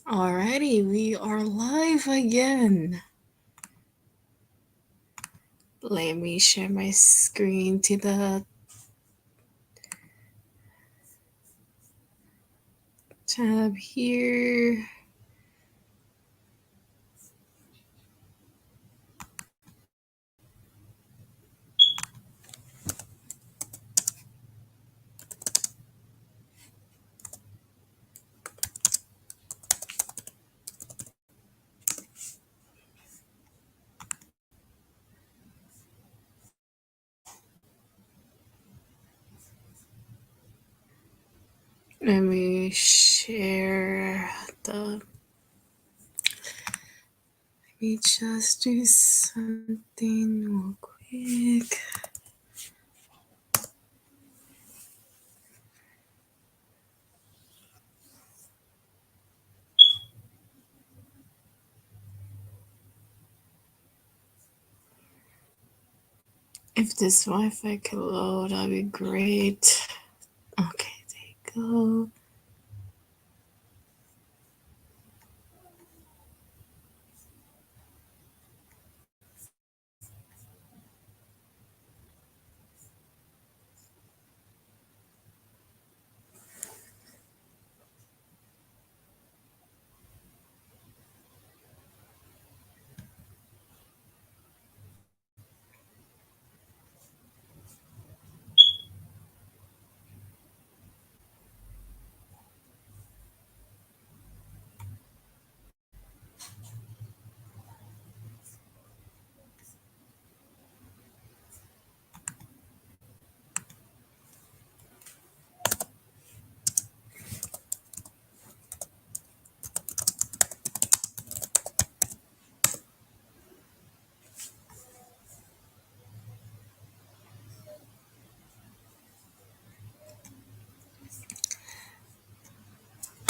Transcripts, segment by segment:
Alrighty, we are live again. Let me share my screen to the tab here. Let me share the. Let me just do something real quick. If this Wi Fi could load, that'd be great. Okay, there you go.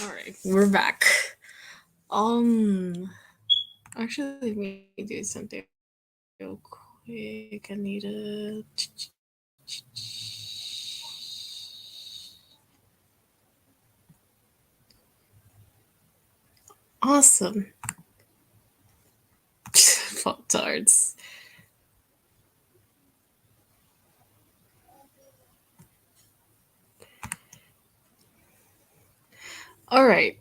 Alright, we're back. Um, actually, let me do something real quick. I need a. Awesome. Pop-tarts. All right.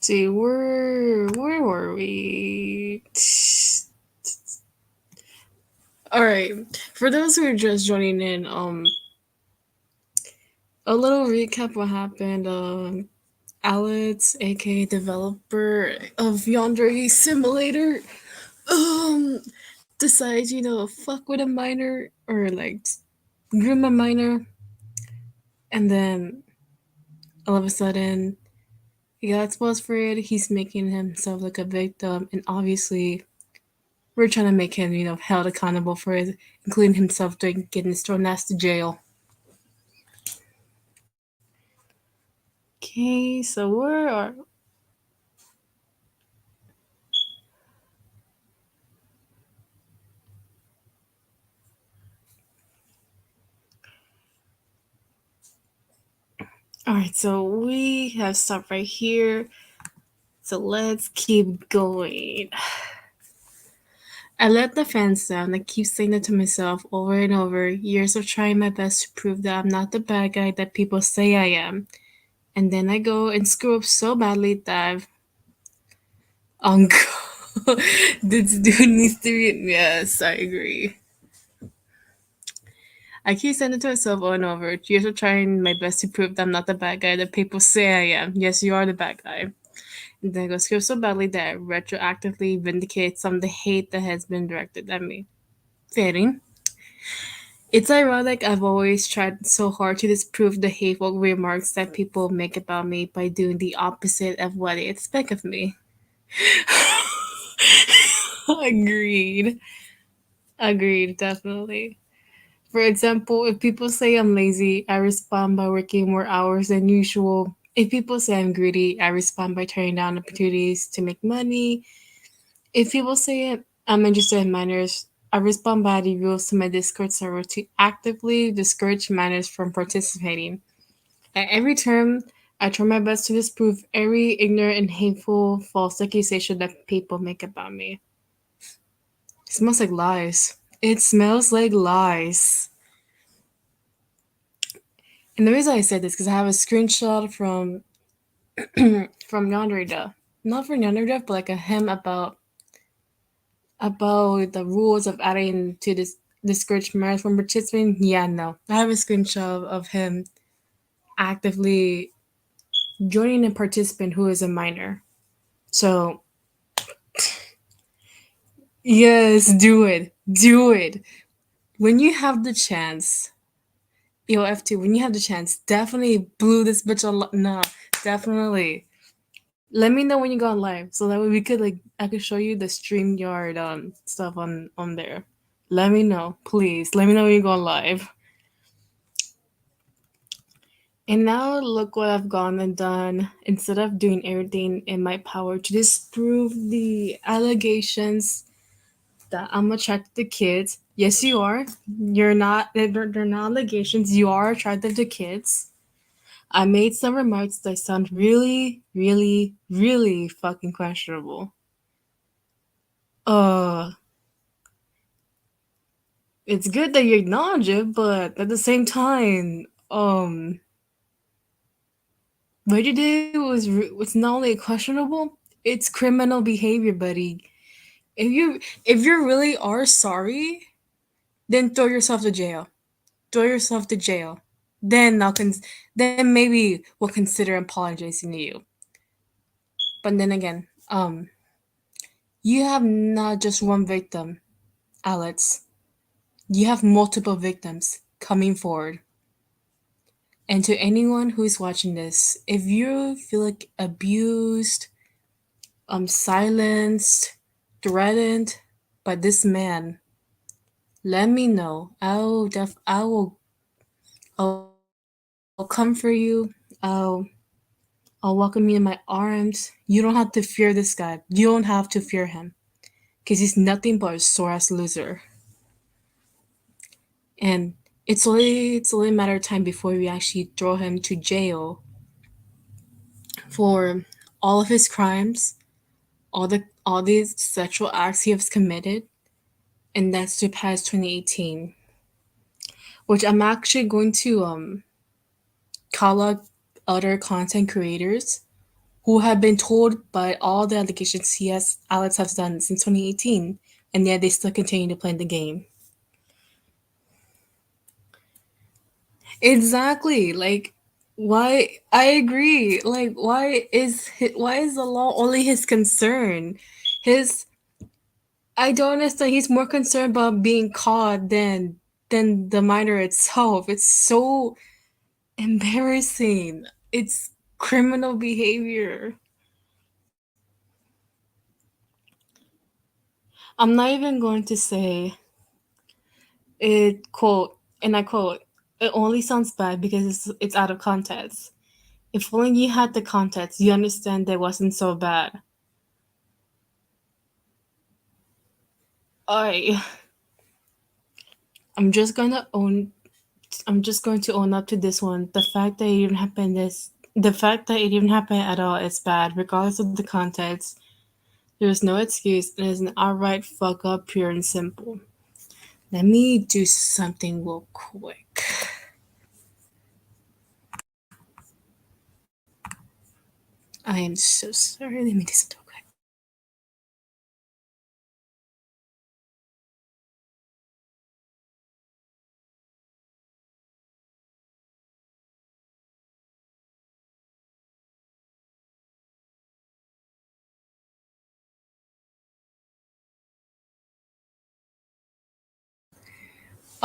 See, where were we? All right. For those who are just joining in, a little recap what happened. Alex, aka developer of Yandere Simulator, um, decides fuck with a minor or like groom a minor, and then all of a sudden he got exposed for it. He's making himself look a victim, and obviously we're trying to make him, held accountable for it, including himself doing getting thrown ass to jail. Okay, so where are all right? So we have stopped right here. So let's keep going. I let the fans down. I keep saying it to myself over and over. Years of trying my best to prove that I'm not the bad guy that people say I am. And then I go and screw up so badly that I've uncle. This dude needs to be. Yes, I agree. I keep saying it to myself over and over. Years of trying my best to prove that I'm not the bad guy that people say I am. Yes, you are the bad guy. And then I go screw up so badly that I retroactively vindicate some of the hate that has been directed at me. Fitting. It's ironic I've always tried so hard to disprove the hateful remarks that people make about me by doing the opposite of what they expect of me. Agreed. Agreed, definitely. For example, if people say I'm lazy, I respond by working more hours than usual. If people say I'm greedy, I respond by turning down opportunities to make money. If people say I'm interested in minors, I respond by adding rules to my Discord server to actively discourage minors from participating. At every term, I try my best to disprove every ignorant and hateful false accusation that people make about me. It smells like lies. It smells like lies. And the reason I say this because I have a screenshot from Yandere Dev. Not from Yandere Dev, but like a hymn about the rules of adding to this discourage marriage from participating. Yeah, no. I have a screenshot of him actively joining a participant who is a minor. So yes, do it. Do it. When you have the chance, yo, F2, when you have the chance, definitely blew this bitch on. Nah, definitely. Let me know when you go on live so that way we could like I could show you the StreamYard stuff on there. Let me know, please. Let me know when you go on live. And now look what I've gone and done. Instead of doing everything in my power to disprove the allegations that I'm attracted to kids. Yes, you are. You're not. They're not allegations. You are attracted to kids. I made some remarks that sound really, really, really fucking questionable. Uh, it's good that you acknowledge it, but at the same time, what you did was not only questionable, it's criminal behavior, buddy. If you really are sorry, then throw yourself to jail. Throw yourself to jail. Then then maybe we'll consider apologizing to you. But then again, you have not just one victim, Alex. You have multiple victims coming forward. And to anyone who's watching this, if you feel like abused, silenced, threatened by this man, let me know. I'll come for you. I'll welcome you in my arms. You don't have to fear this guy. You don't have to fear him. Because he's nothing but a sore ass loser. And it's only a matter of time before we actually throw him to jail for all of his crimes, all these sexual acts he has committed, and that's to past 2018. Which I'm actually going to call out other content creators who have been told by all the allegations Alex has done since 2018, and yet they still continue to play the game. Exactly. Like, why? I agree. Like, why is the law only his concern? His I don't understand. He's more concerned about being caught than the minor itself. It's so embarrassing. It's criminal behavior. I'm not even going to say it quote and I quote. It only sounds bad because it's out of context. If only you had the context, you understand that it wasn't so bad. I I'm just gonna own I'm just going to own up to this one. The fact that it even happened at all is bad, regardless of the context. There's no excuse. It is an outright fuck up, pure and simple. Let me do something real quick. I am so sorry. Let me do something real quick.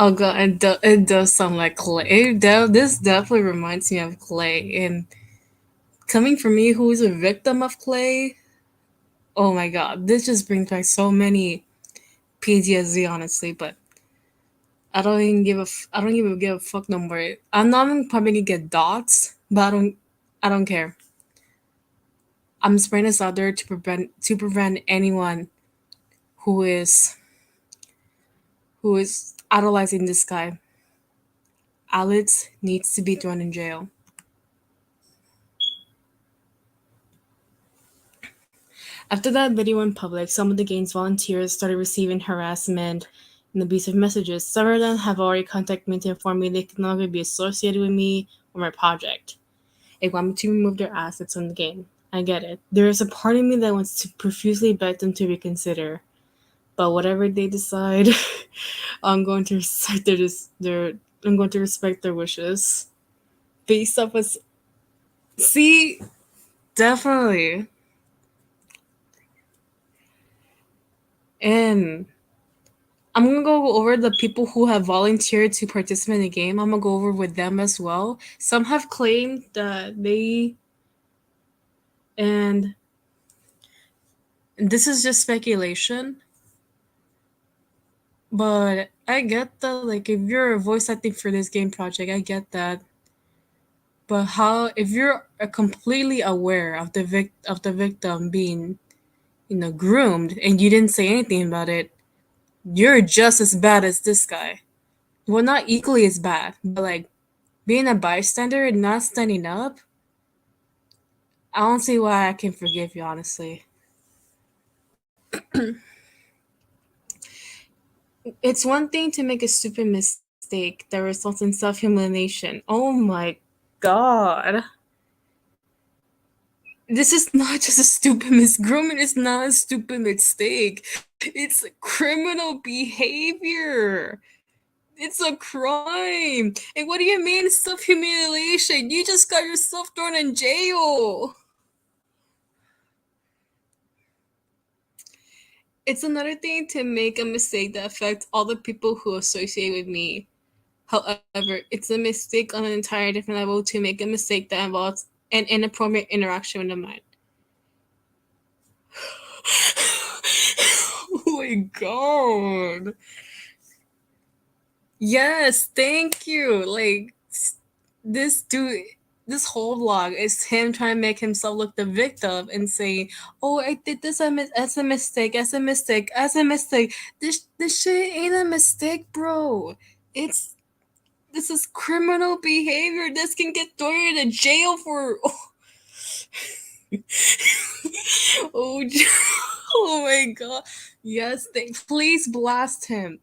Oh god, it does sound like Clay. This definitely reminds me of Clay. And coming from me, who is a victim of Clay, oh my god, this just brings back so many PTSD, honestly. But I don't even give a fuck no more. I'm not even probably gonna get dots, but I don't care. I'm spreading this out there to prevent anyone who is who is idolizing this guy. Alex needs to be thrown in jail. After that video went public, some of the game's volunteers started receiving harassment and abusive messages. Several of them have already contacted me to inform me they can no longer be associated with me or my project. They want me to remove their assets from the game. I get it. There is a part of me that wants to profusely beg them to reconsider. But whatever they decide, I'm going to respect their I'm going to respect their wishes. Based off of see, definitely. And I'm gonna go over the people who have volunteered to participate in the game. I'm gonna go over with them as well. Some have claimed that and this is just speculation, but I get that, like, if you're voice acting for this game project, I get that. But how, if you're completely aware of the victim being, groomed, and you didn't say anything about it, you're just as bad as this guy. Well, not equally as bad, but like being a bystander and not standing up. I don't see why I can forgive you, honestly. It's one thing to make a stupid mistake that results in self humiliation. Oh my god. This is not just a stupid misgrooming, it's not a stupid mistake. It's criminal behavior. It's a crime. And what do you mean self humiliation? You just got yourself thrown in jail. It's another thing to make a mistake that affects all the people who associate with me. However, it's a mistake on an entire different level to make a mistake that involves an inappropriate interaction with a mind. Oh my god. Yes, thank you. Like, this dude, this whole vlog is him trying to make himself look the victim and say, "Oh, I did this as a mistake, as a mistake, as a mistake." This shit ain't a mistake, bro. It's This is criminal behavior. This can get thrown into jail for. Oh, oh my god. Yes, please blast him.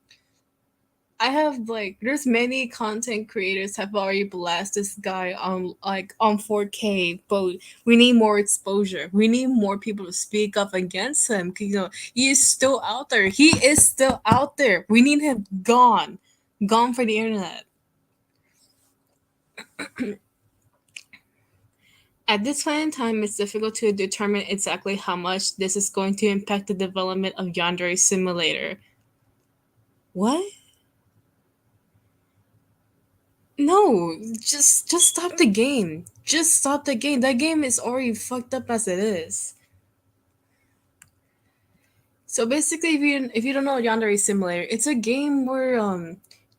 I have, like, there's many content creators have already blasted this guy on 4K, but we need more exposure. We need more people to speak up against him. 'Cause, he is still out there. He is still out there. We need him gone for the internet. At this point in time, it's difficult to determine exactly how much this is going to impact the development of Yandere Simulator. What? No, just stop the game. Just stop the game. That game is already fucked up as it is. So basically, if you don't know Yandere Simulator, it's a game where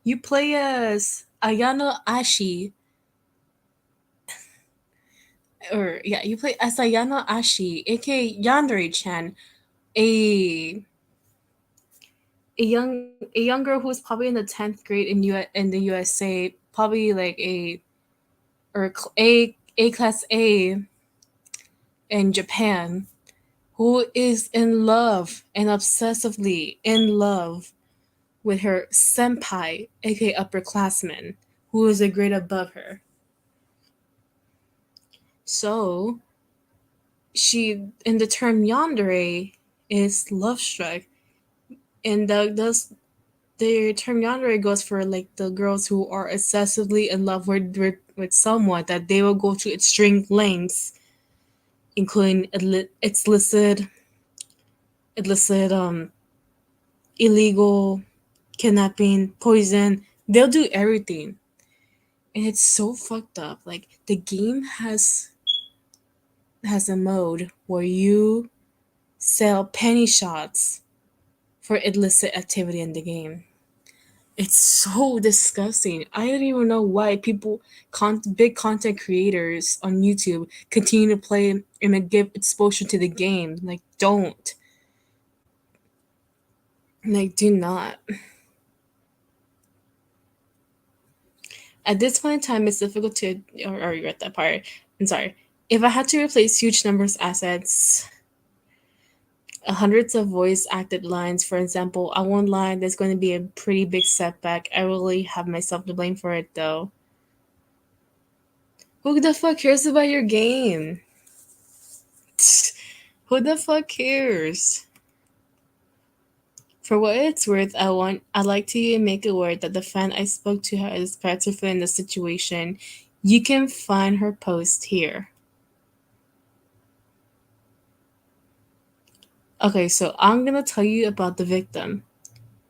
you play as Ayano Ashi, or yeah, you play as Ayano Ashi, aka Yandere-chan, a a young girl who's probably in the 10th grade in the USA, probably like a class A in Japan, who is in love and obsessively in love with her senpai, aka upperclassman, who is a grade above her. So she, in the term yandere, is love struck, and the term yandere goes for like the girls who are excessively in love with someone that they will go to extreme lengths, including illicit, illegal, kidnapping, poison. They'll do everything, and it's so fucked up. Like, the game has a mode where you sell penny shots for illicit activity in the game. It's so disgusting. I don't even know why big content creators on YouTube continue to play and give exposure to the game. Like, don't. Like, do not. At this point in time, it's difficult to, or regret that part. I'm sorry. If I had to replace huge numbers assets hundreds of voice acted lines. For example, I won't lie, there's going to be a pretty big setback. I really have myself to blame for it though. Who the fuck cares about your game? Who the fuck cares? For what it's worth, I'd like to make it aware that the fan I spoke to has participated in the situation. You can find her post here. Okay, so I'm gonna tell you about the victim.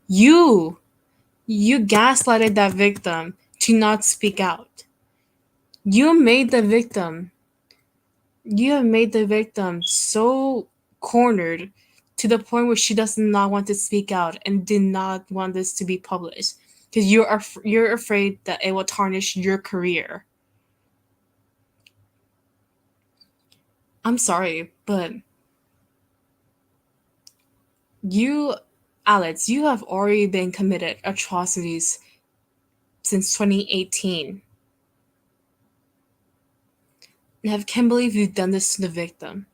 You you gaslighted that victim to not speak out. You made the victim you have made the victim so cornered to the point where she does not want to speak out and did not want this to be published because you're afraid that it will tarnish your career. I'm sorry, but you, Alex, you have already been committed atrocities since 2018. And I can't believe you've done this to the victim.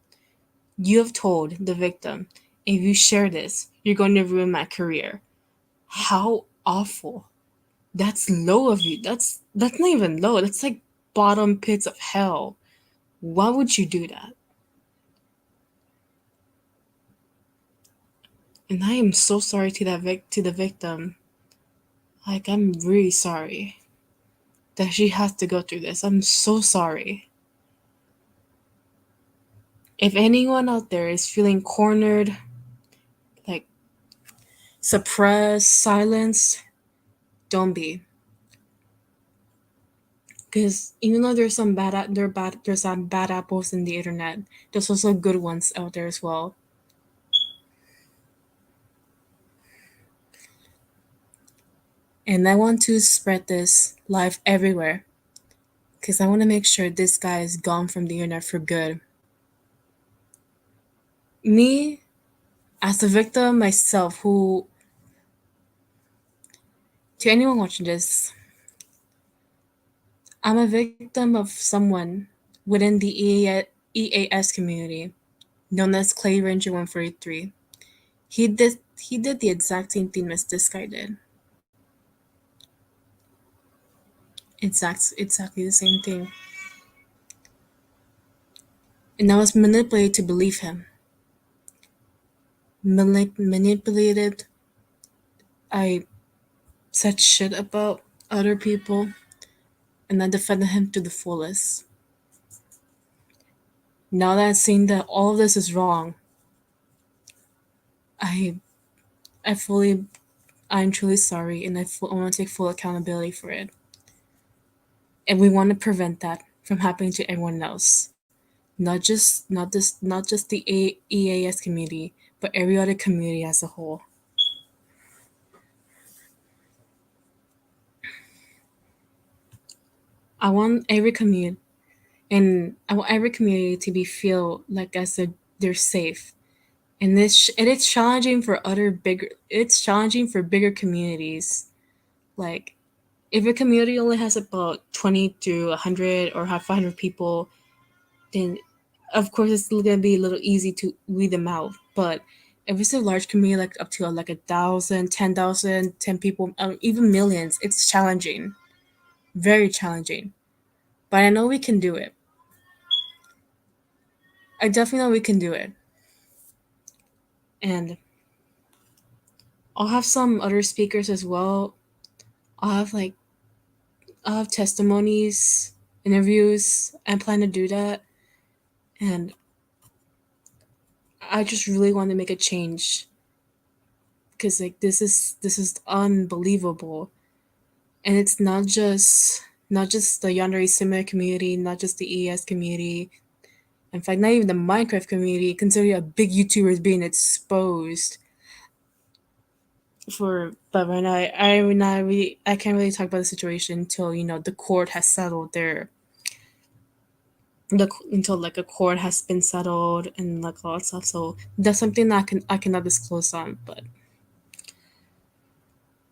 You have told the victim, if you share this, you're going to ruin my career. How awful. That's low of you. That's not even low. That's like bottom pits of hell. Why would you do that? And I am so sorry to to the victim. Like I'm really sorry that she has to go through this. I'm so sorry. If anyone out there is feeling cornered, like suppressed, silenced, don't be. Because even though there's some bad apples in the internet, there's also good ones out there as well. And I want to spread this live everywhere because I want to make sure this guy is gone from the internet for good. Me, as a victim myself, who, to anyone watching this, I'm a victim of someone within the EAS community known as Clay Ranger 143. He did the exact same thing as this guy did. Exactly the same thing. And I was manipulated to believe him. Manipulated. I said shit about other people and I defended him to the fullest. Now that I've seen that all of this is wrong, I I fully I'm truly sorry and I want to take full accountability for it. And we want to prevent that from happening to everyone else. Not just the EAS community, but every other community as a whole. I want every community and I want every community to be feel like as if they're safe. And it's challenging for it's challenging for bigger communities. Like if a community only has about 20 to 100 or have 500 people, then of course it's still gonna be a little easy to weed them out. But if it's a large community, like up to like 1,000, 10,000, 10 people, even millions, it's challenging, very challenging. But I know we can do it. I definitely know we can do it. And I'll have some other speakers as well. I'll have like I'll have testimonies, interviews. I plan to do that, and I just really want to make a change because like this is unbelievable, and it's not just the Yandere Simulator community, not just the ES community. In fact, not even the Minecraft community. Considering a big YouTuber is being exposed for, but right now I can't really talk about the situation until the court has settled until like a court has been settled and like all that stuff. So that's something that I cannot disclose on, but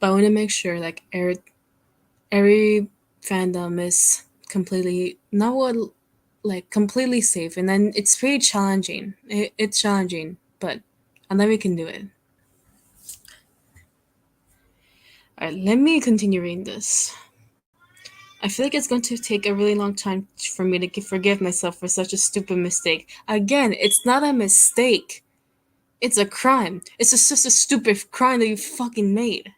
I want to make sure like every fandom is completely not what like completely safe, and then it's pretty challenging. It's challenging, but and then we can do it. All right, let me continue reading this. I feel like it's going to take a really long time for me to forgive myself for such a stupid mistake. Again, it's not a mistake. It's a crime. It's just a stupid crime that you fucking made.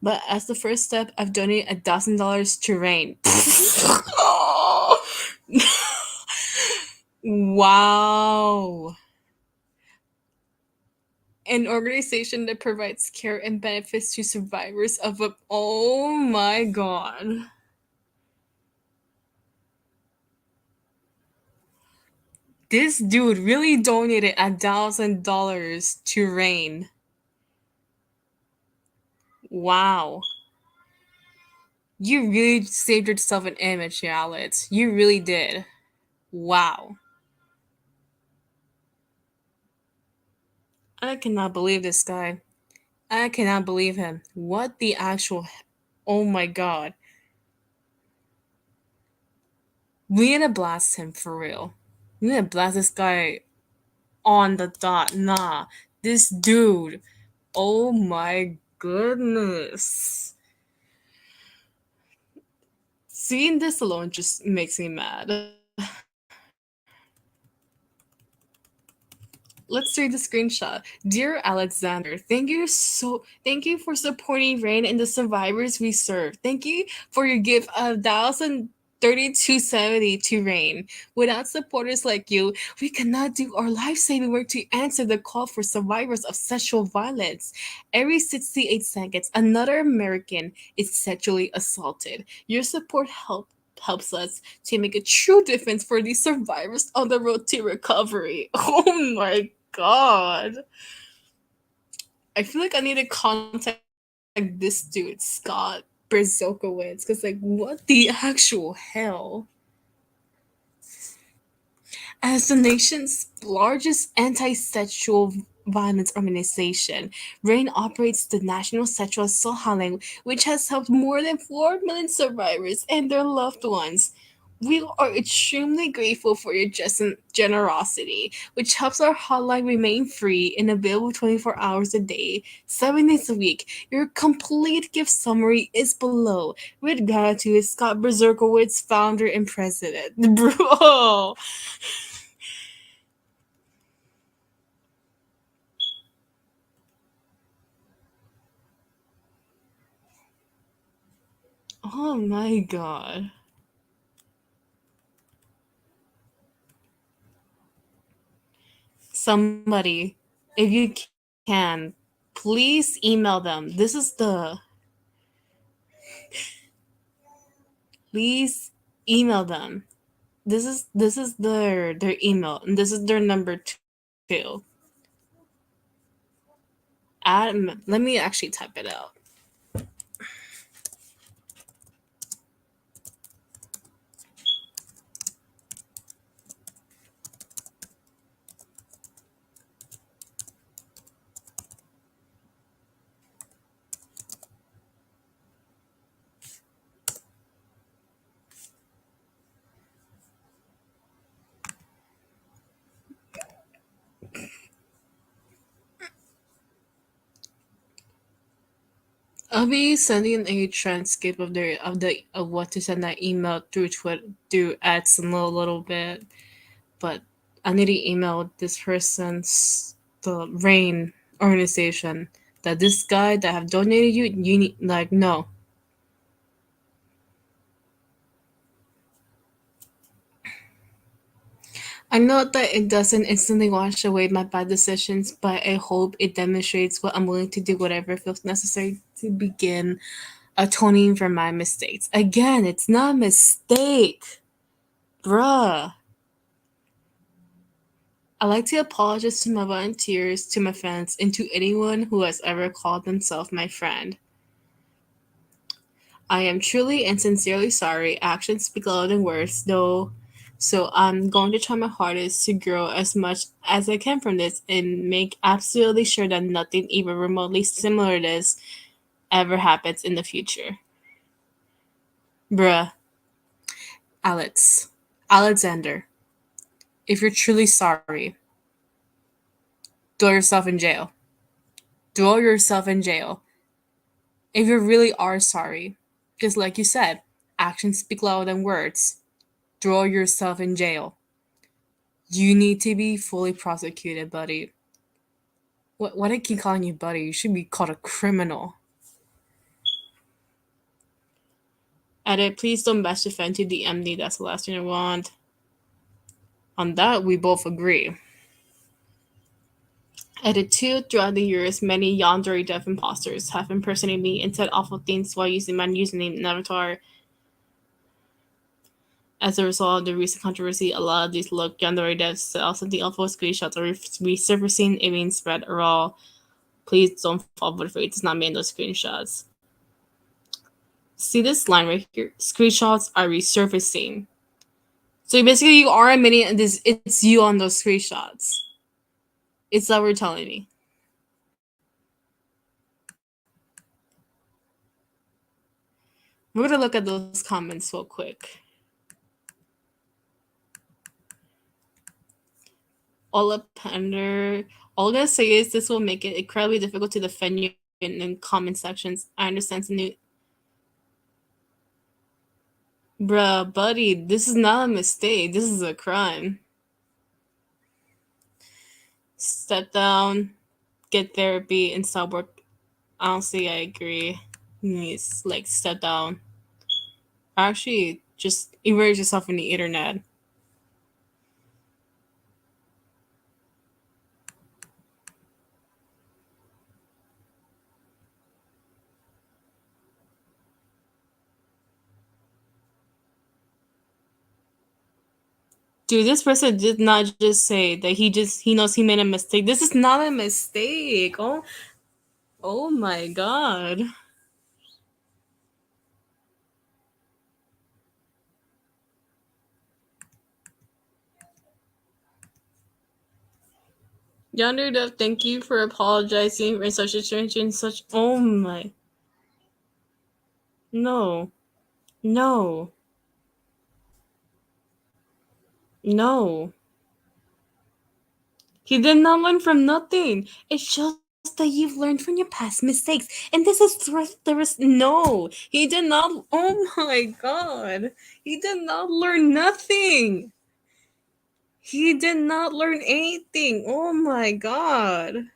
But as the first step, I've donated $1,000 to Rain. Wow. An organization that provides care and benefits to survivors of a. Oh my god. This dude really donated $1,000 to Rain. Wow. You really saved yourself an image, yeah, Alex. You really did. Wow. I cannot believe this guy. I cannot believe him. What the actual. Oh my god. We need to blast him for real. We need to blast this guy on the dot. Nah. This dude. Oh my goodness. Seeing this alone just makes me mad. Let's read the screenshot. Dear Alexander, thank you for supporting Rain and the survivors we serve. Thank you for your gift of 1,032.70 to Rain. Without supporters like you, we cannot do our life-saving work to answer the call for survivors of sexual violence. Every 68 seconds, another American is sexually assaulted. Your support helps us to make a true difference for these survivors on the road to recovery. Oh my god. I feel like I need to contact this dude, Scott Brzezowicz, because, like, what the actual hell? As the nation's largest anti sexual violence organization, RAIN operates the National Sexual Assault Hotline, which has helped more than 4 million survivors and their loved ones. We are extremely grateful for your generosity, which helps our hotline remain free and available 24 hours a day, 7 days a week. Your complete gift summary is below. With gratitude, Scott Berserkowitz, founder and president. Bro! Oh my god. Somebody, if you can, please email them. This is the. Please email them. This is their email, and this is their number too. Let me actually type it out. I'll be sending a transcript of what to send that email through Twitter through ads in a little bit, but I need to email this person's the Rain organization that this guy that have donated you need, like, no. I know that it doesn't instantly wash away my bad decisions, but I hope it demonstrates what I'm willing to do, whatever feels necessary to begin atoning for my mistakes. Again, it's not a mistake, bruh. I like to apologize to my volunteers, to my fans, and to anyone who has ever called themselves my friend. I am truly and sincerely sorry. Actions speak louder than words, though. So I'm going to try my hardest to grow as much as I can from this and make absolutely sure that nothing even remotely similar to this ever happens in the future. Bruh, Alex, Alexander, if you're truly sorry, throw yourself in jail. Throw yourself in jail. If you really are sorry, just like you said, actions speak louder than words. Throw yourself in jail. You need to be fully prosecuted, buddy. What I keep calling you buddy? You should be called a criminal. Edit, please don't bash the fan to the MD. That's the last thing I want. On that, we both agree. Edit 2, throughout the years, many Yandere Dev imposters have impersonated me and said awful things while using my username and avatar. As a result of the recent controversy, a lot of these look Yandere Devs sell something awful screenshots are resurfacing and being spread around. Please don't fall for it. It's not me in those screenshots. See this line right here? Screenshots are resurfacing. So basically, you are admitting this. It's you on those screenshots. It's that we're telling me. We're gonna look at those comments real quick. Ola Pender. All I'm gonna say is this will make it incredibly difficult to defend you in comment sections. I understand the new. Bruh, buddy, this is not a mistake. This is a crime. Step down, get therapy, and stop work. Honestly, I agree. You need to, like, step down. Actually, just immerse yourself in the internet. Dude, this person did not just say that he knows he made a mistake. This is not a mistake. Oh my god. Yandere Dev, thank you for apologizing for such a strange and such. Oh my. No. No. No. He did not learn from nothing. It shows that you've learned from your past mistakes. And this is there is no. He did not. Oh my god. He did not learn nothing. He did not learn anything. Oh my god.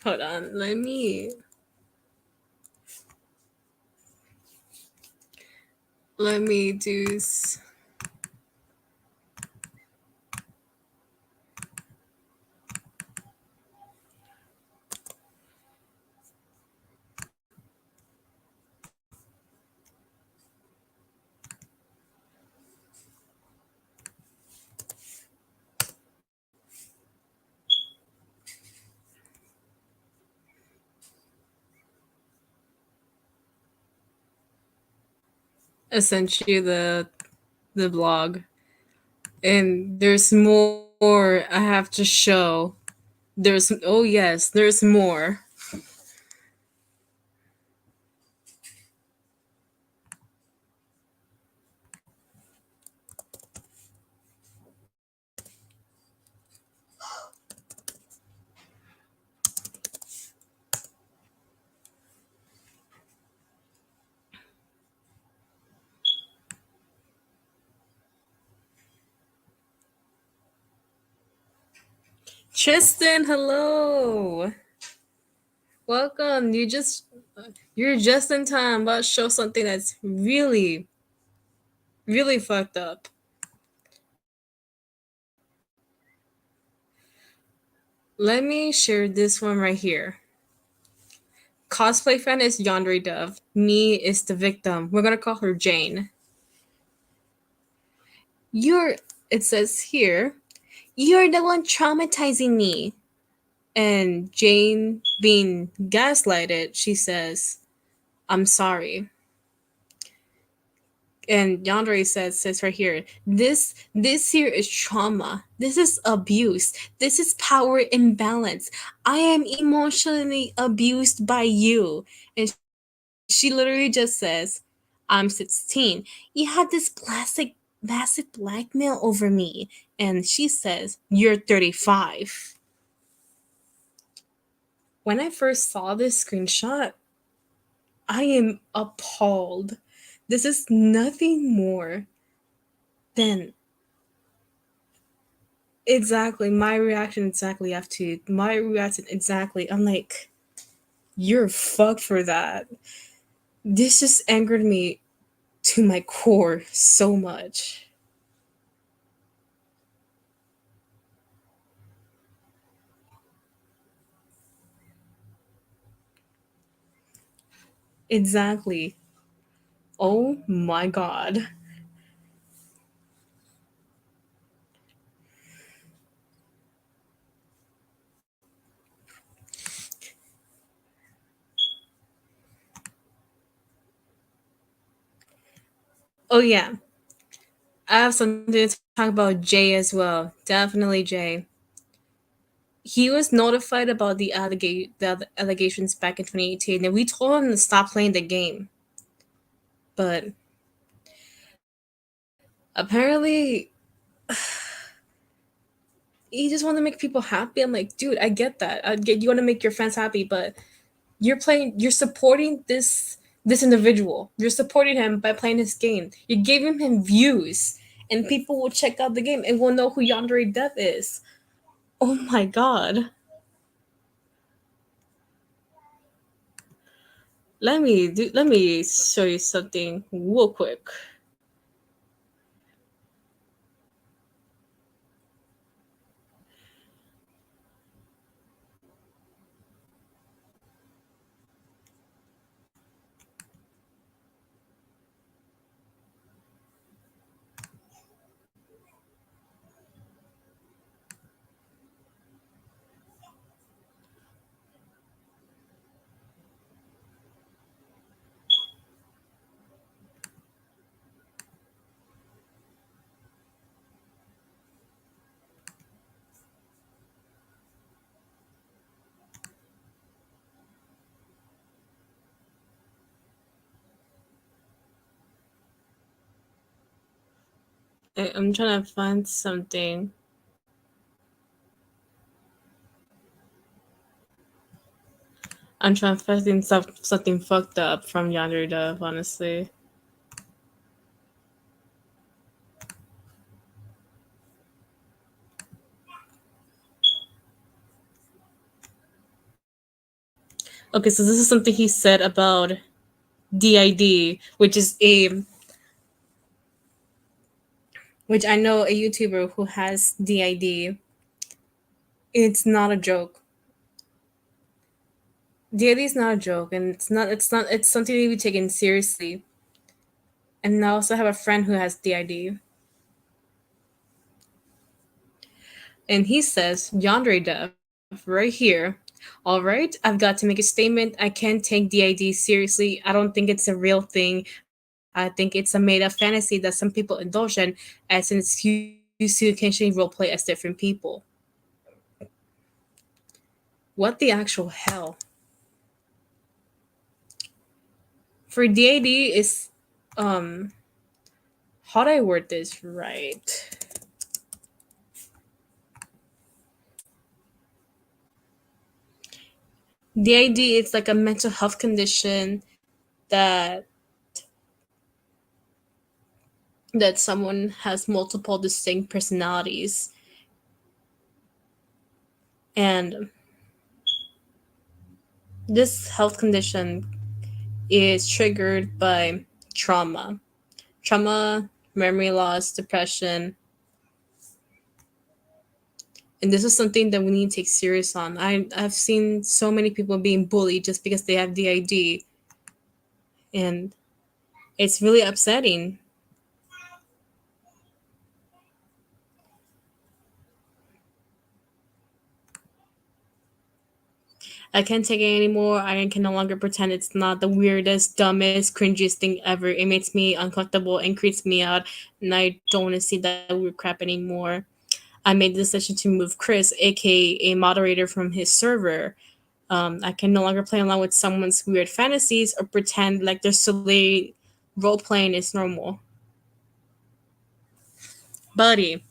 Hold on. Let me do. I sent you the blog, and there's more I have to show. There's oh yes, there's more. Tristan, hello. Welcome. You're just in time. About to show something that's really, really fucked up. Let me share this one right here. Cosplay fan is Yandere Dev. Me is the victim. We're gonna call her Jane. You're. It says here, you're the one traumatizing me. And Jane, being gaslighted, she says, "I'm sorry." And Yandere says right here, this here is trauma. This is abuse. This is power imbalance. I am emotionally abused by you. And she literally just says, I'm 16. You had this massive blackmail over me. And she says, you're 35. When I first saw this screenshot, I am appalled. This is nothing more than exactly my reaction exactly after my reaction exactly. I'm like, you're fucked for that. This just angered me to my core so much. Exactly. Oh my god. Oh yeah. I have something to talk about Jay as well. Definitely Jay. He was notified about the allegations back in 2018, and we told him to stop playing the game. But apparently, he just wanted to make people happy. I'm like, dude, I get that. I get you want to make your fans happy, but you're supporting this individual. You're supporting him by playing his game. You're giving him views, and people will check out the game and will know who Yandere Dev is. Oh my god. Let me show you something real quick. I'm trying to find something. I'm trying to find something fucked up from Yandere Dev, honestly. Okay, so this is something he said about DID, which I know a YouTuber who has DID. It's not a joke. DID is not a joke, and it's something to be taken seriously. And I also have a friend who has DID, and he says Yandere Dev right here. All right, I've got to make a statement. I can't take DID seriously. I don't think it's a real thing. I think it's a made up fantasy that some people indulge in as an excuse to occasionally roleplay as different people. What the actual hell? For DID is um how do I word this right? DID is like a mental health condition that someone has multiple distinct personalities, and this health condition is triggered by trauma. Trauma, memory loss, depression, and this is something that we need to take serious on. I've seen so many people being bullied just because they have DID, and it's really upsetting. I can't take it anymore. I can no longer pretend it's not the weirdest, dumbest, cringiest thing ever. It makes me uncomfortable and creeps me out, and I don't want to see that weird crap anymore. I made the decision to move Chris, aka a moderator, from his server. I can no longer play along with someone's weird fantasies or pretend like their silly role playing is normal. Buddy,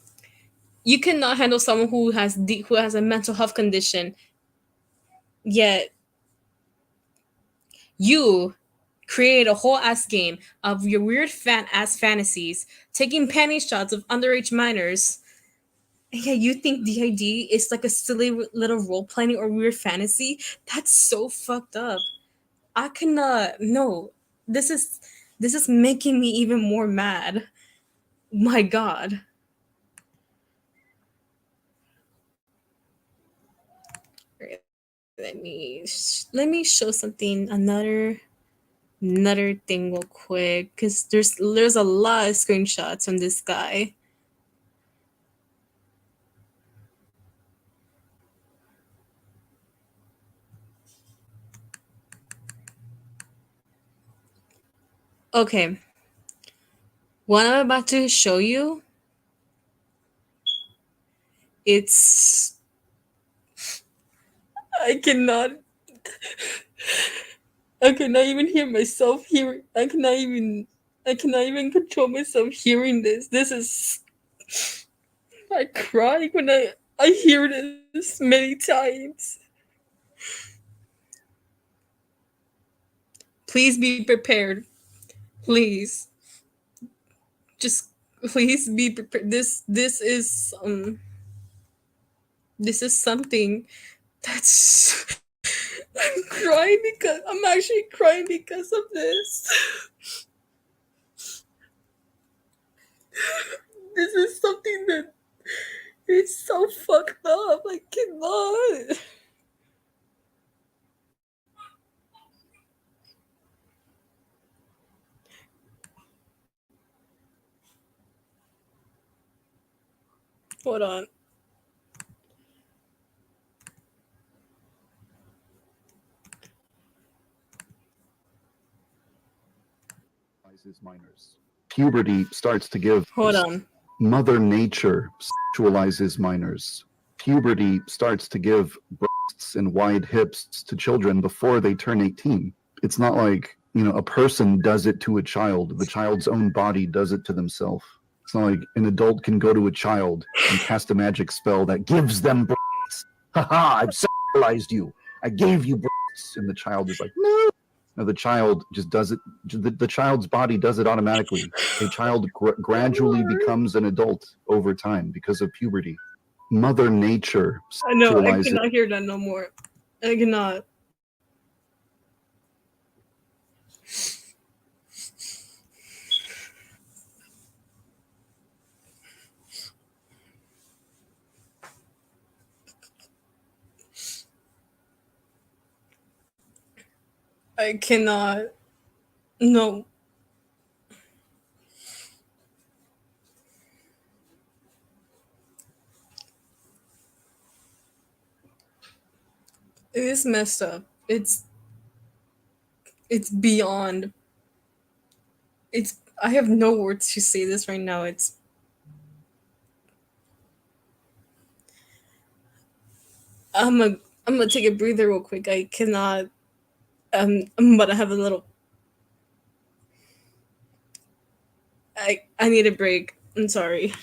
you cannot handle someone who has a mental health condition, yet you create a whole ass game of your weird fan ass fantasies, taking panty shots of underage minors. And yeah, you think DID is like a silly little role playing or weird fantasy? That's so fucked up. I cannot. No, this is this is making me even more mad. My God. Let me show something another thing real quick because there's a lot of screenshots from this guy. Okay, what I'm about to show you, it's I cannot I cannot even hear myself hearing. I cannot even control myself hearing this. This is I cry when I hear this many times. Please be prepared. Please. Just please be prepared. This is something that's I'm crying because I'm actually crying because of this. This is something that is so fucked up. I cannot. Hold on. Minors. Puberty starts to give. Hold on. Mother Nature sexualizes minors. Puberty starts to give breasts and wide hips to children before they turn 18. It's not like, a person does it to a child. The child's own body does it to themselves. It's not like an adult can go to a child and cast a magic spell that gives them breasts. Haha, I've sexualized you. I gave you breasts. And the child is like, no. No, the child just does it. The child's body does it automatically. A child gradually becomes an adult over time because of puberty. Mother Nature I know, I sexualizes. cannot hear that no more. I cannot. I cannot. No. It is messed up. It's beyond. It's I have no words to say this right now. I'm a I'm gonna take a breather real quick. I cannot. I'm about to have a little. I need a break. I'm sorry.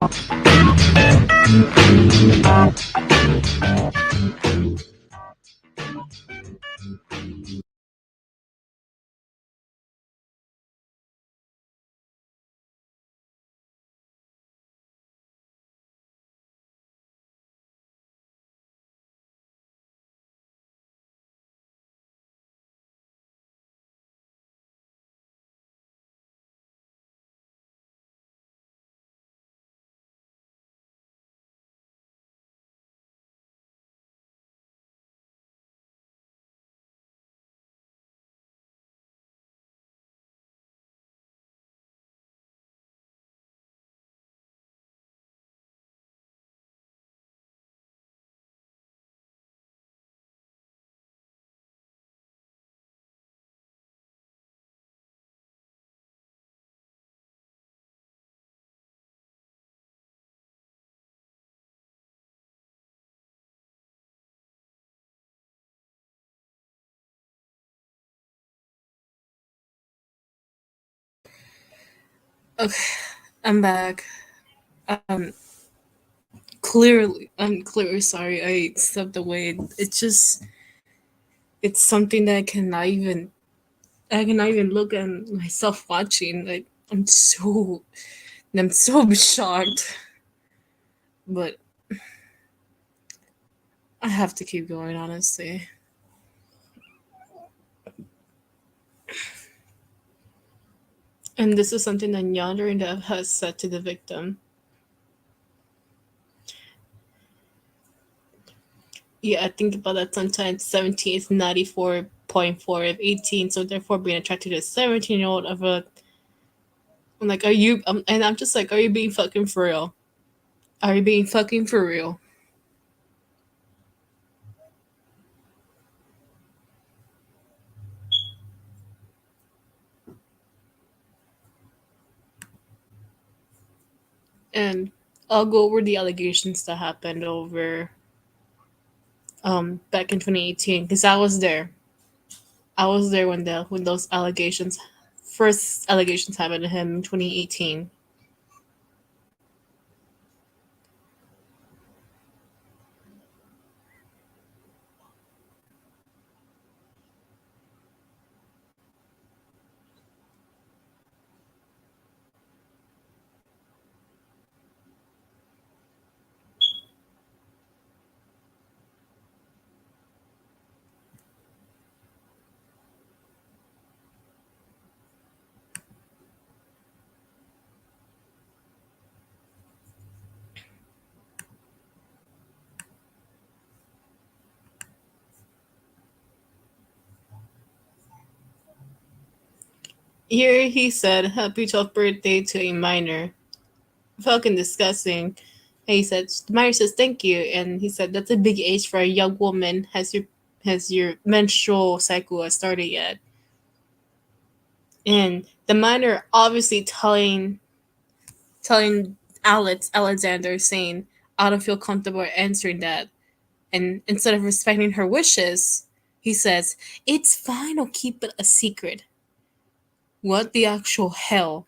Okay, I'm back. Clearly, I'm clearly sorry. I stepped away. It's just, it's something that I cannot even look at myself watching. Like I'm so shocked. But I have to keep going, honestly. And this is something that Yandere Dev has said to the victim. Yeah, I think about that sometimes. 17 is 94.4 of 18, so therefore being attracted to a 17-year-old of a. I'm like, are you. And I'm just like, are you being fucking for real? Are you being fucking for real? And I'll go over the allegations that happened over back in 2018 because I was there. I was there when those allegations first allegations happened to him in 2018. Here he said, "Happy 12th birthday to a minor." Fucking disgusting. And he said, the minor says thank you, and he said that's a big age for a young woman. Has your menstrual cycle has started yet? And the minor obviously telling Alexander saying, "I don't feel comfortable answering that." And instead of respecting her wishes, he says, "It's fine. I'll keep it a secret." What the actual hell?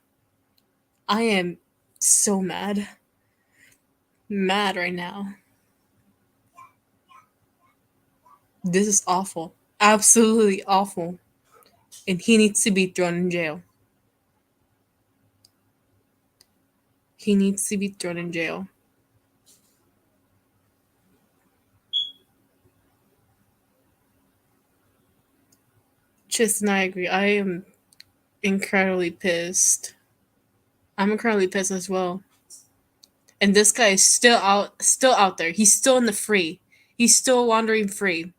I am so mad right now. This is awful. Absolutely awful. And he needs to be thrown in jail. He needs to be thrown in jail. Just and I agree. I am incredibly pissed. I'm incredibly pissed as well. And this guy is still out there. He's still in the free. He's still wandering free.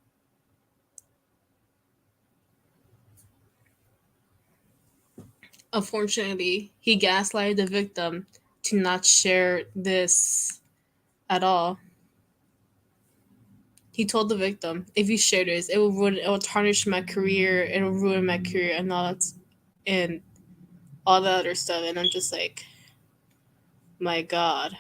Unfortunately, he gaslighted the victim to not share this at all. He told the victim, "If you share this, it will tarnish my career, it will ruin my career, and all that other stuff." And I'm just like, my God.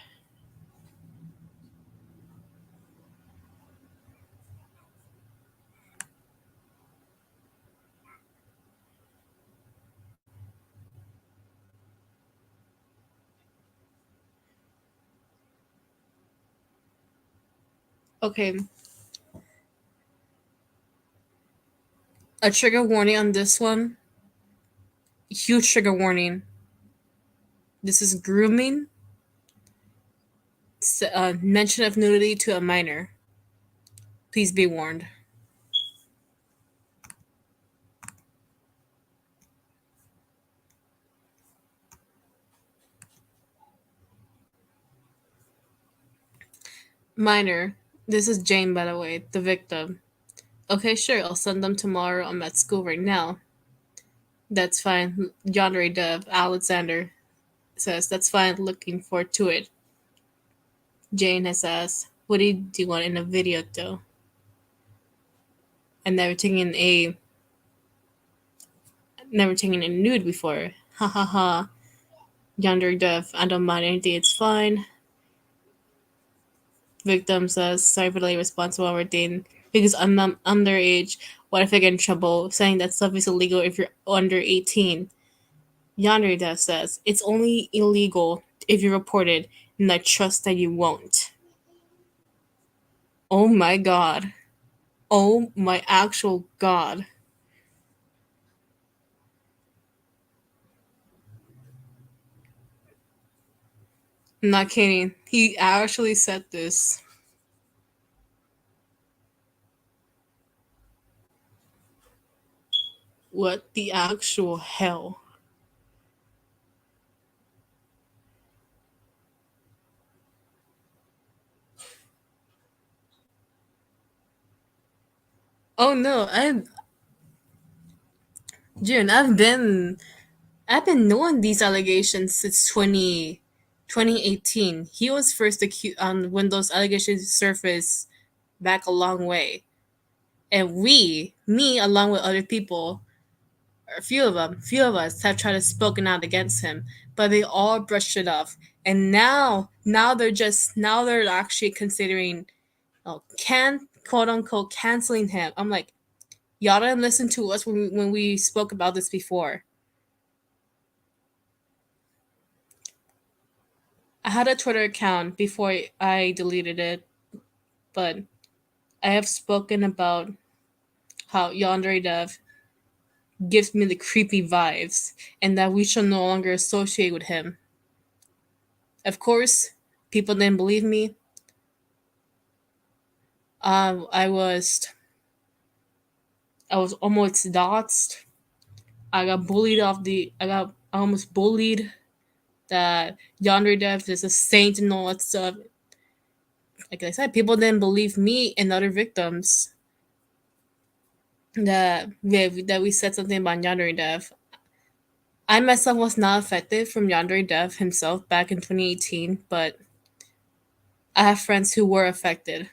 Okay, a trigger warning on this one. Huge trigger warning. This is grooming, mention of nudity to a minor. Please be warned. Minor. This is Jane, by the way, the victim. Okay, sure, I'll send them tomorrow. I'm at school right now. That's fine. Yandere Dev, Alexander says, that's fine, looking forward to it. Jane has asked, what do you want in a video though? I never taken a nude before. Ha ha ha. Yandere Dev, I don't mind anything, it's fine. Victim says, sorry for the late response while we're dating. Because I'm underage. What if I get in trouble? Saying that stuff is illegal if you're under 18. Yandere Dev says, it's only illegal if you report it, and I trust that you won't. Oh my god. Oh my actual god. I'm not kidding. He actually said this. What the actual hell? Oh no, June, I've been knowing these allegations since 2018. He was first accused when those allegations surfaced back a long way. And me, along with other people, a few of us have tried to spoken out against him, but they all brushed it off. And now they're actually considering, can quote unquote canceling him. I'm like, y'all didn't listen to us when we spoke about this before. I had a Twitter account before I deleted it, but I have spoken about how Yandere Dev gives me the creepy vibes and that we should no longer associate with him. Of course, people didn't believe me. I was almost doxxed. I almost bullied that Yandere Dev is a saint and all that stuff. Like I said, people didn't believe me and other victims that we said something about Yandere Dev. I myself was not affected from Yandere Dev himself back in 2018, but I have friends who were affected.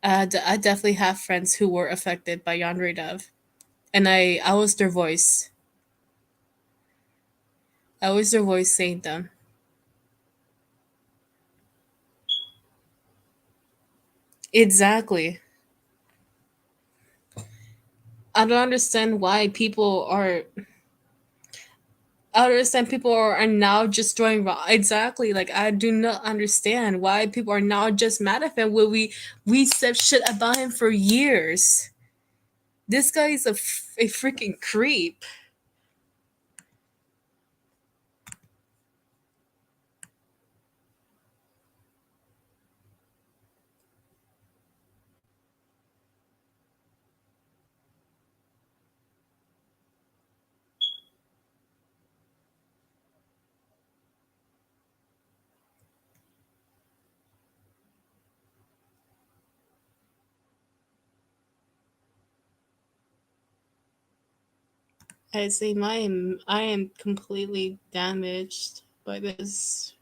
I definitely have friends who were affected by Yandere Dev, and I was their voice. I was their voice saying them. Exactly. I don't understand why people are. I don't understand people are now just doing wrong. Exactly. Like I do not understand why people are now just mad at him when we said shit about him for years. This guy is a freaking creep. I say I am completely damaged by this.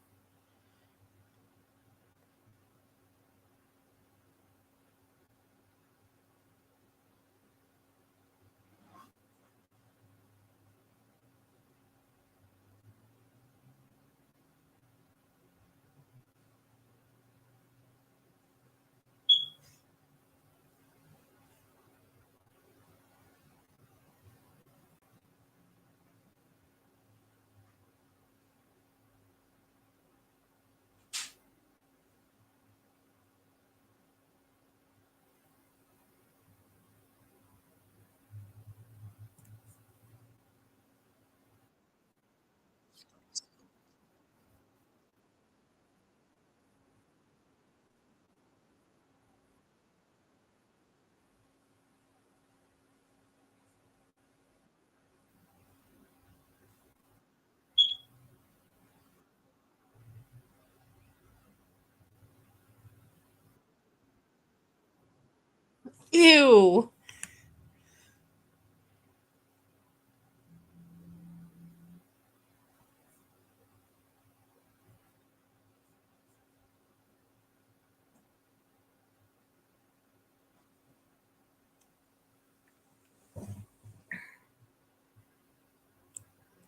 Ew.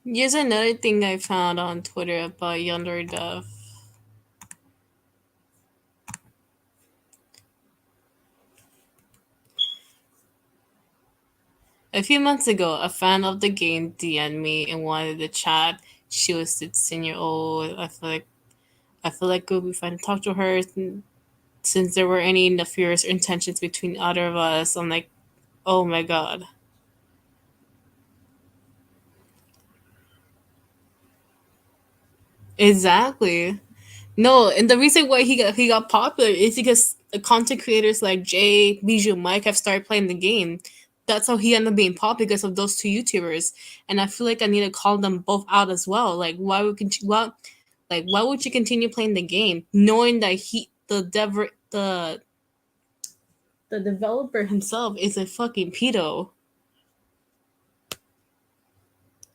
Here's another thing I found on Twitter about Yandere Dev. A few months ago, a fan of the game DM'd me and wanted to chat. She was 16 year old. I feel like it would be fun to talk to her since there were any nefarious intentions between either of us. I'm like, oh my god. Exactly. No, and the reason why he got popular is because the content creators like Jay, Bijou, Mike have started playing the game. That's how he ended up being popular because of those two YouTubers. And I feel like I need to call them both out as well. Like why would you continue playing the game knowing that the developer himself is a fucking pedo?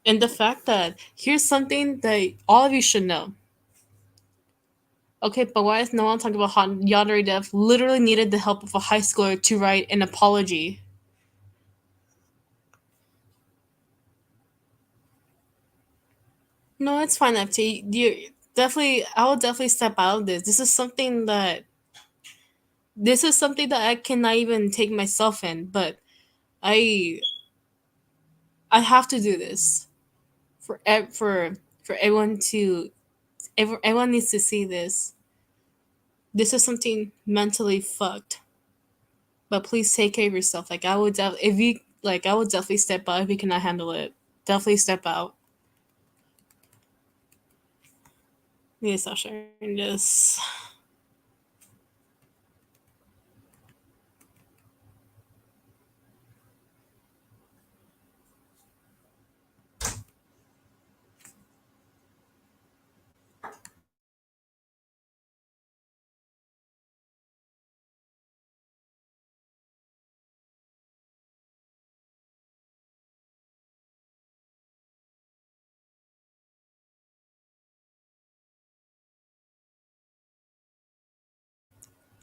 And the fact that here's something that all of you should know. Okay, but why is no one talking about how Yandere Dev literally needed the help of a high schooler to write an apology? No, it's fine, FT. You definitely, I will definitely step out of this. This is something that I cannot even take myself in. But I, I have to do this for everyone to, everyone needs to see this. This is something mentally fucked. But please take care of yourself. Like if you like, I would definitely step out if you cannot handle it. Definitely step out. Need to stop sharing this.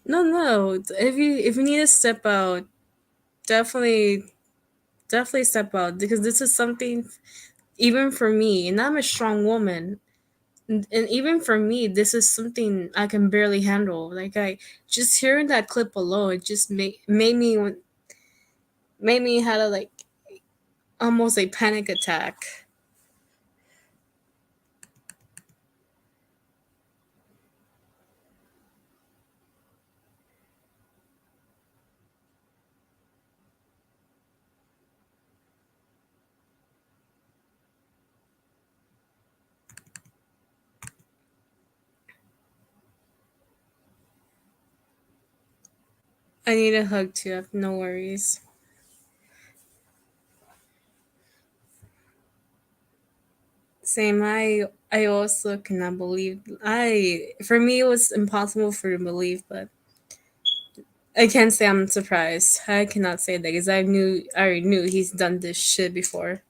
No, no. If you need to step out, definitely definitely step out because this is something even for me, and I'm a strong woman. And even for me, this is something I can barely handle. Like I just hearing that clip alone, it just made me had a like almost a panic attack. I need a hug too. No worries. Same. I also cannot believe. I For me it was impossible for to believe, but I can't say I'm surprised. I cannot say that because I already knew he's done this shit before.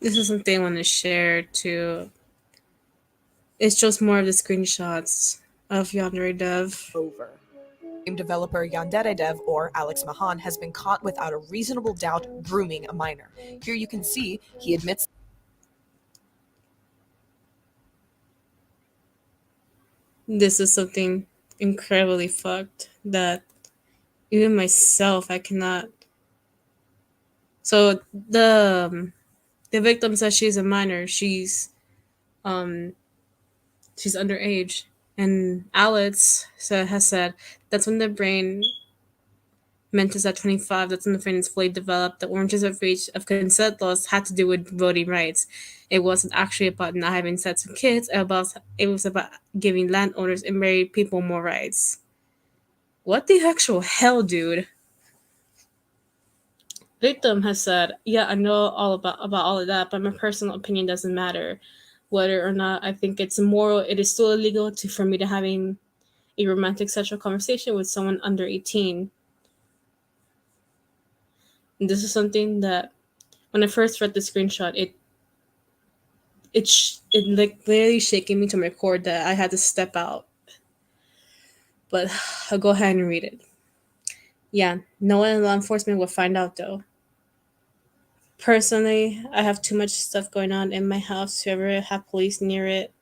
This is something I want to share to. It's just more of the screenshots of Yandere Dev. Over. Game developer Yandere Dev, or Alex Mahan, has been caught without a reasonable doubt grooming a minor. Here you can see he admits This is something incredibly fucked that even myself I cannot. So the victim says she's a minor. Um she's underage, and Alex has said that's when the brain mentis at 25. That's when the brain is fully developed. The oranges of age of consent laws had to do with voting rights. It wasn't actually about not having sex with kids. It was about giving landowners and married people more rights. What the actual hell, dude? Victim has said, "Yeah, I know all about all of that, but my personal opinion doesn't matter. Whether or not I think it's immoral, it is still illegal for me to having a romantic sexual conversation with someone under 18." And this is something that when I first read the screenshot, it like literally shaking me to my core that I had to step out. But I'll go ahead and read it. Yeah, no one in law enforcement will find out though. Personally, I have too much stuff going on in my house to ever have police near it.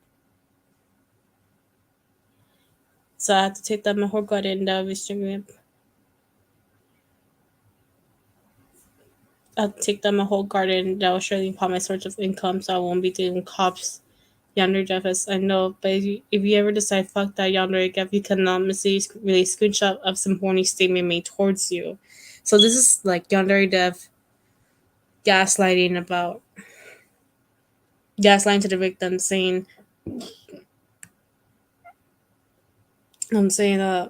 So I had to take that my whole garden that was streaming. I had to take down my whole garden that was surely upon my source of income, so I won't be dealing with cops. Yandere Dev, I know, but if you ever decide fuck that Yandere Dev, you can anonymously release screenshot of some horny statement made towards you. So this is like Yandere Dev gaslighting about gaslighting to the victim, saying, I'm saying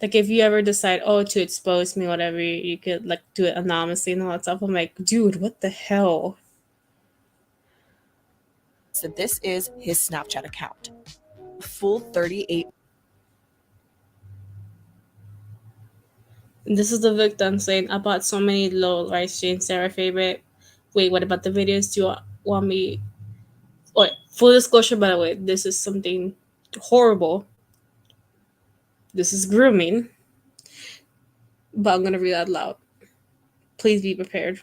like if you ever decide to expose me, whatever, you could like do it anonymously and all that stuff. I'm like, dude, what the hell? that this is his Snapchat account. Full 38. This is the victim saying, I bought so many low rice jeans, they're my favorite. Wait, what about the videos? Do you want me? Oh, full disclosure, by the way, this is something horrible. This is grooming, but I'm gonna read that loud. Please be prepared.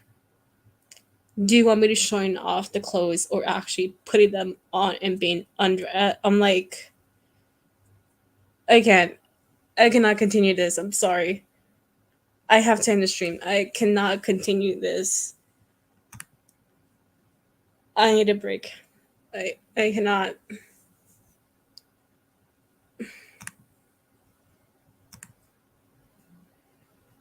Do you want me to showing off the clothes or actually putting them on and being under? I'm like, I can't. I cannot continue this. I'm sorry. I have to end the stream. I cannot continue this. I need a break. I cannot.